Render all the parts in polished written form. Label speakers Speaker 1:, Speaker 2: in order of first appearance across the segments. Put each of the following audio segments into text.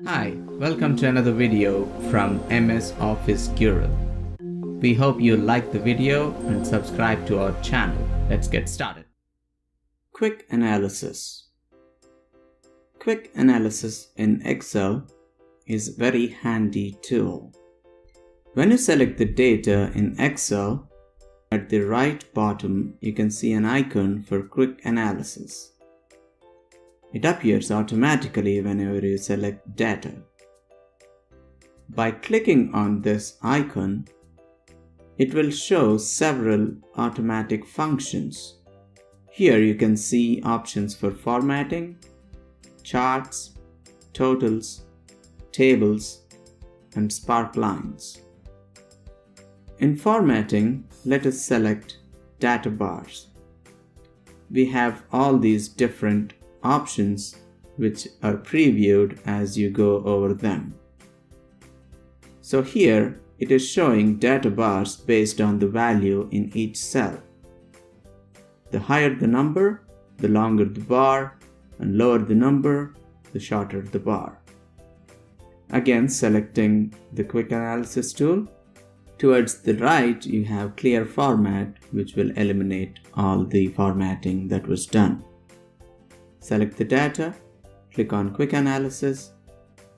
Speaker 1: Hi, welcome to another video from MS Office Guru. We hope you like the video and subscribe to our channel. Let's get started. Quick analysis. Quick analysis in Excel is a very handy tool. When you select the data in Excel, at the right bottom you can see an icon for quick analysis. It appears automatically whenever you select data. By clicking on this icon, it will show several automatic functions. Here you can see options for formatting, charts, totals, tables, and sparklines. In formatting, let us select data bars. We have all these different options which are previewed as you go over them. So here it is showing data bars based on the value in each cell. The higher the number, the longer the bar, and lower the number, the shorter the bar. Again, selecting the quick analysis tool. Towards the right you have clear format, which will eliminate all the formatting that was done. Select the data, click on Quick Analysis,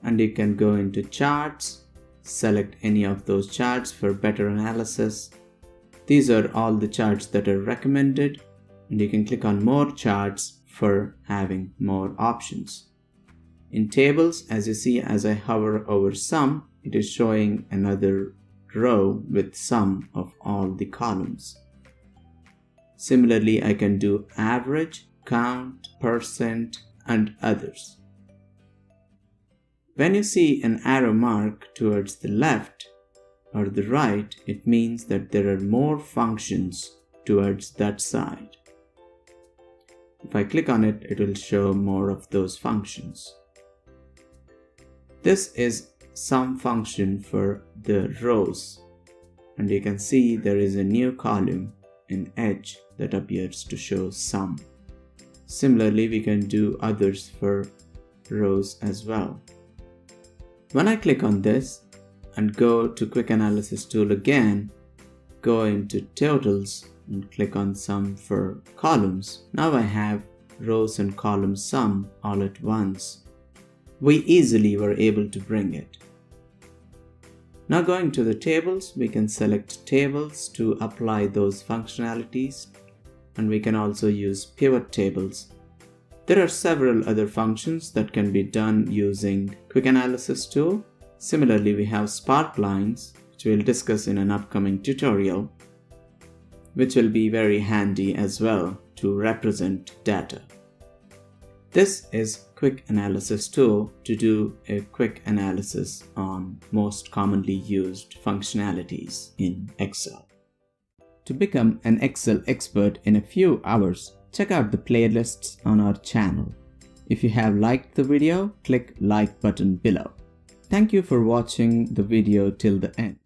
Speaker 1: and you can go into Charts, select any of those charts for better analysis. These are all the charts that are recommended, and you can click on More Charts for having more options. In Tables, as you see, as I hover over Sum, it is showing another row with sum of all the columns. Similarly, I can do Average, Count, Percent, and others. When you see an arrow mark towards the left or the right, it means that there are more functions towards that side. If I click on it, it will show more of those functions. This is sum function for the rows, and you can see there is a new column in Edge that appears to show sum. Similarly, we can do others for rows as well. When I click on this and go to Quick Analysis tool again, go into Totals and click on Sum for columns. Now I have rows and column sum all at once. We easily were able to bring it. Now going to the tables, we can select tables to apply those functionalities, and we can also use PivotTables. There are several other functions that can be done using Quick Analysis tool. Similarly, we have sparklines, which we'll discuss in an upcoming tutorial, which will be very handy as well to represent data. This is Quick Analysis tool to do a quick analysis on most commonly used functionalities in Excel. To become an Excel expert in a few hours, check out the playlists on our channel. If you have liked the video, click like button below. Thank you for watching the video till the end.